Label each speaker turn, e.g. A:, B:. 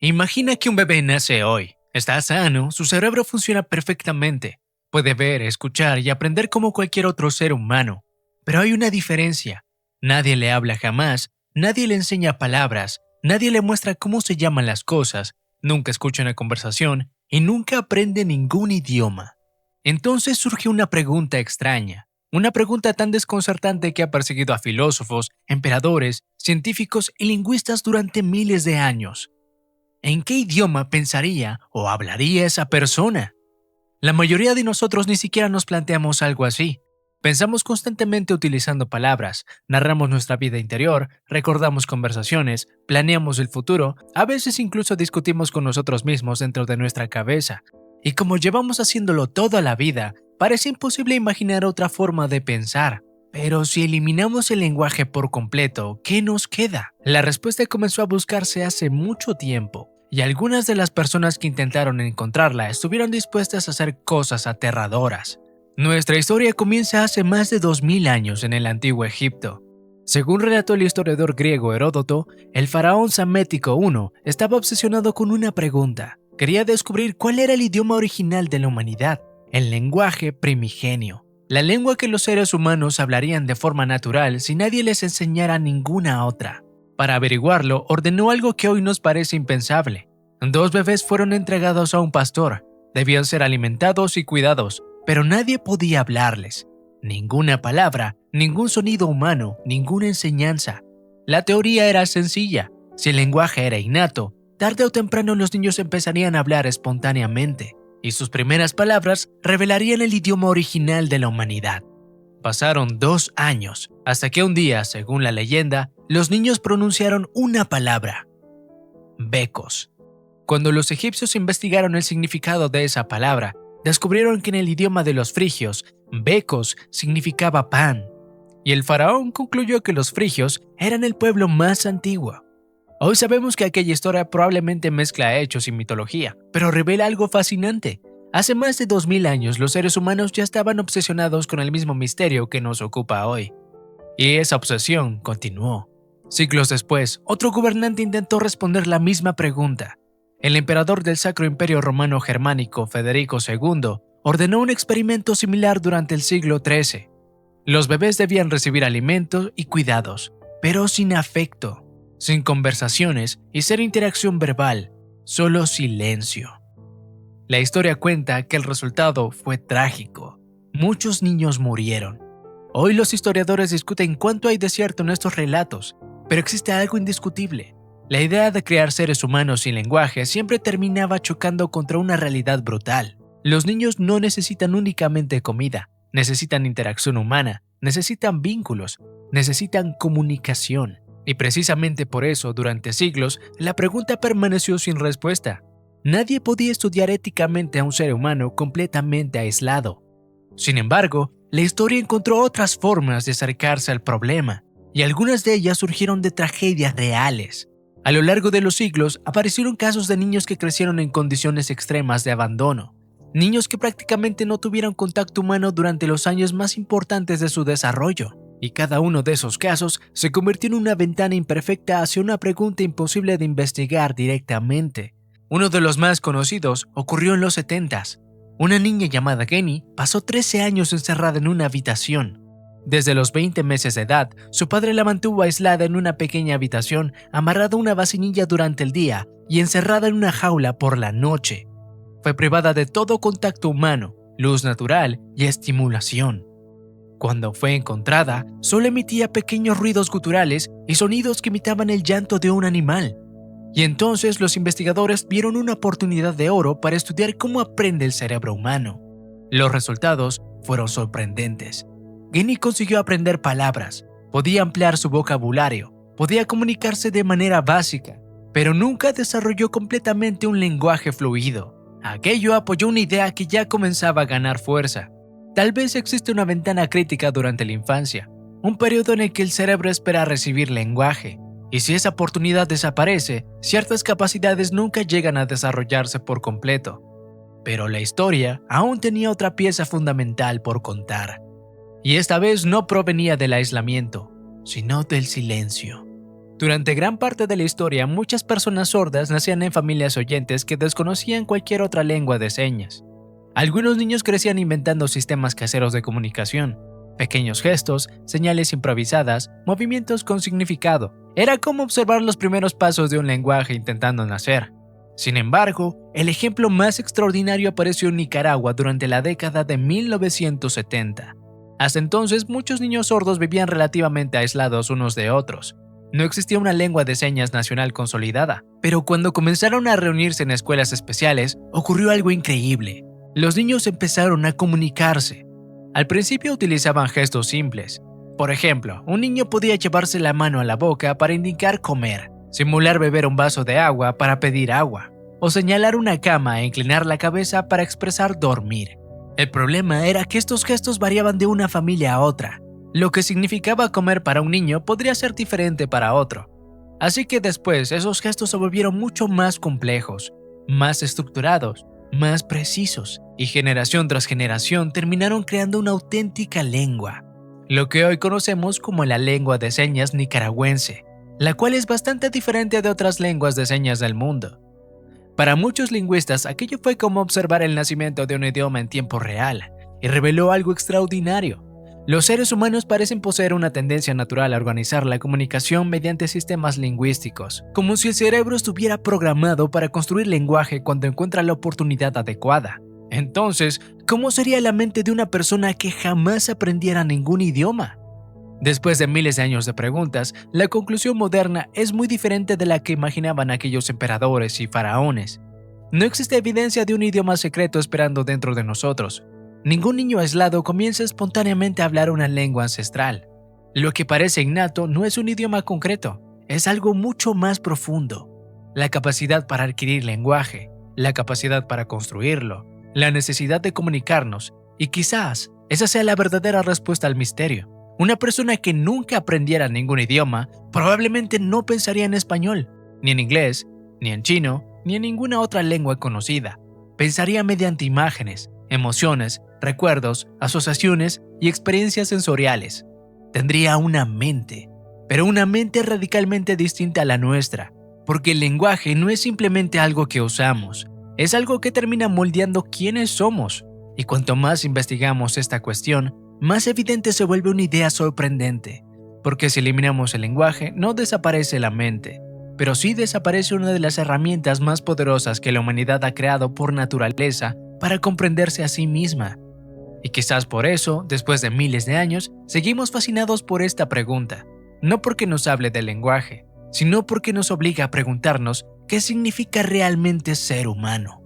A: Imagina que un bebé nace hoy. Está sano, su cerebro funciona perfectamente. Puede ver, escuchar y aprender como cualquier otro ser humano. Pero hay una diferencia. Nadie le habla jamás, nadie le enseña palabras, nadie le muestra cómo se llaman las cosas, nunca escucha una conversación y nunca aprende ningún idioma. Entonces surge una pregunta extraña. Una pregunta tan desconcertante que ha perseguido a filósofos, emperadores, científicos y lingüistas durante miles de años. ¿En qué idioma pensaría o hablaría esa persona? La mayoría de nosotros ni siquiera nos planteamos algo así. Pensamos constantemente utilizando palabras, narramos nuestra vida interior, recordamos conversaciones, planeamos el futuro, a veces incluso discutimos con nosotros mismos dentro de nuestra cabeza. Y como llevamos haciéndolo toda la vida, parece imposible imaginar otra forma de pensar. Pero si eliminamos el lenguaje por completo, ¿qué nos queda? La respuesta comenzó a buscarse hace mucho tiempo, y algunas de las personas que intentaron encontrarla estuvieron dispuestas a hacer cosas aterradoras. Nuestra historia comienza hace más de 2000 años en el antiguo Egipto. Según relató el historiador griego Heródoto, el faraón Psamético I estaba obsesionado con una pregunta. Quería descubrir cuál era el idioma original de la humanidad, el lenguaje primigenio. La lengua que los seres humanos hablarían de forma natural si nadie les enseñara ninguna otra. Para averiguarlo, ordenó algo que hoy nos parece impensable. 2 bebés fueron entregados a un pastor. Debían ser alimentados y cuidados, pero nadie podía hablarles. Ninguna palabra, ningún sonido humano, ninguna enseñanza. La teoría era sencilla. Si el lenguaje era innato, tarde o temprano los niños empezarían a hablar espontáneamente, y sus primeras palabras revelarían el idioma original de la humanidad. Pasaron 2 años, hasta que un día, según la leyenda, los niños pronunciaron una palabra: becos. Cuando los egipcios investigaron el significado de esa palabra, descubrieron que en el idioma de los frigios, becos significaba pan, y el faraón concluyó que los frigios eran el pueblo más antiguo. Hoy sabemos que aquella historia probablemente mezcla hechos y mitología, pero revela algo fascinante. Hace más de 2000 años los seres humanos ya estaban obsesionados con el mismo misterio que nos ocupa hoy. Y esa obsesión continuó. Siglos después, otro gobernante intentó responder la misma pregunta. El emperador del Sacro Imperio Romano Germánico, Federico II, ordenó un experimento similar durante el siglo XIII. Los bebés debían recibir alimentos y cuidados, pero sin afecto, sin conversaciones y sin interacción verbal, solo silencio. La historia cuenta que el resultado fue trágico. Muchos niños murieron. Hoy los historiadores discuten cuánto hay de cierto en estos relatos, pero existe algo indiscutible. La idea de crear seres humanos sin lenguaje siempre terminaba chocando contra una realidad brutal. Los niños no necesitan únicamente comida, necesitan interacción humana, necesitan vínculos, necesitan comunicación. Y precisamente por eso, durante siglos, la pregunta permaneció sin respuesta. Nadie podía estudiar éticamente a un ser humano completamente aislado. Sin embargo, la historia encontró otras formas de acercarse al problema, y algunas de ellas surgieron de tragedias reales. A lo largo de los siglos, aparecieron casos de niños que crecieron en condiciones extremas de abandono, niños que prácticamente no tuvieron contacto humano durante los años más importantes de su desarrollo, y cada uno de esos casos se convirtió en una ventana imperfecta hacia una pregunta imposible de investigar directamente. Uno de los más conocidos ocurrió en los 70s. Una niña llamada Geni pasó 13 años encerrada en una habitación. Desde los 20 meses de edad, su padre la mantuvo aislada en una pequeña habitación, amarrada a una vacinilla durante el día y encerrada en una jaula por la noche. Fue privada de todo contacto humano, luz natural y estimulación. Cuando fue encontrada, solo emitía pequeños ruidos guturales y sonidos que imitaban el llanto de un animal. Y entonces los investigadores vieron una oportunidad de oro para estudiar cómo aprende el cerebro humano. Los resultados fueron sorprendentes. Geni consiguió aprender palabras, podía ampliar su vocabulario, podía comunicarse de manera básica, pero nunca desarrolló completamente un lenguaje fluido. Aquello apoyó una idea que ya comenzaba a ganar fuerza. Tal vez existe una ventana crítica durante la infancia, un periodo en el que el cerebro espera recibir lenguaje. Y si esa oportunidad desaparece, ciertas capacidades nunca llegan a desarrollarse por completo. Pero la historia aún tenía otra pieza fundamental por contar. Y esta vez no provenía del aislamiento, sino del silencio. Durante gran parte de la historia, muchas personas sordas nacían en familias oyentes que desconocían cualquier otra lengua de señas. Algunos niños crecían inventando sistemas caseros de comunicación, pequeños gestos, señales improvisadas, movimientos con significado. Era como observar los primeros pasos de un lenguaje intentando nacer. Sin embargo, el ejemplo más extraordinario apareció en Nicaragua durante la década de 1970. Hasta entonces, muchos niños sordos vivían relativamente aislados unos de otros. No existía una lengua de señas nacional consolidada, pero cuando comenzaron a reunirse en escuelas especiales, ocurrió algo increíble. Los niños empezaron a comunicarse. Al principio utilizaban gestos simples. Por ejemplo, un niño podía llevarse la mano a la boca para indicar comer, simular beber un vaso de agua para pedir agua, o señalar una cama e inclinar la cabeza para expresar dormir. El problema era que estos gestos variaban de una familia a otra. Lo que significaba comer para un niño podría ser diferente para otro. Así que después esos gestos se volvieron mucho más complejos, más estructurados, más precisos, y generación tras generación terminaron creando una auténtica lengua, lo que hoy conocemos como la lengua de señas nicaragüense, la cual es bastante diferente de otras lenguas de señas del mundo. Para muchos lingüistas, aquello fue como observar el nacimiento de un idioma en tiempo real, y reveló algo extraordinario. Los seres humanos parecen poseer una tendencia natural a organizar la comunicación mediante sistemas lingüísticos, como si el cerebro estuviera programado para construir lenguaje cuando encuentra la oportunidad adecuada. Entonces, ¿cómo sería la mente de una persona que jamás aprendiera ningún idioma? Después de miles de años de preguntas, la conclusión moderna es muy diferente de la que imaginaban aquellos emperadores y faraones. No existe evidencia de un idioma secreto esperando dentro de nosotros. Ningún niño aislado comienza espontáneamente a hablar una lengua ancestral. Lo que parece innato no es un idioma concreto, es algo mucho más profundo. La capacidad para adquirir lenguaje, la capacidad para construirlo, la necesidad de comunicarnos, y quizás esa sea la verdadera respuesta al misterio. Una persona que nunca aprendiera ningún idioma probablemente no pensaría en español, ni en inglés, ni en chino, ni en ninguna otra lengua conocida. Pensaría mediante imágenes, emociones, recuerdos, asociaciones y experiencias sensoriales. Tendría una mente, pero una mente radicalmente distinta a la nuestra, porque el lenguaje no es simplemente algo que usamos, es algo que termina moldeando quiénes somos. Y cuanto más investigamos esta cuestión, más evidente se vuelve una idea sorprendente, porque si eliminamos el lenguaje, no desaparece la mente, pero sí desaparece una de las herramientas más poderosas que la humanidad ha creado por naturaleza para comprenderse a sí misma. Y quizás por eso, después de miles de años, seguimos fascinados por esta pregunta, no porque nos hable del lenguaje, sino porque nos obliga a preguntarnos qué significa realmente ser humano.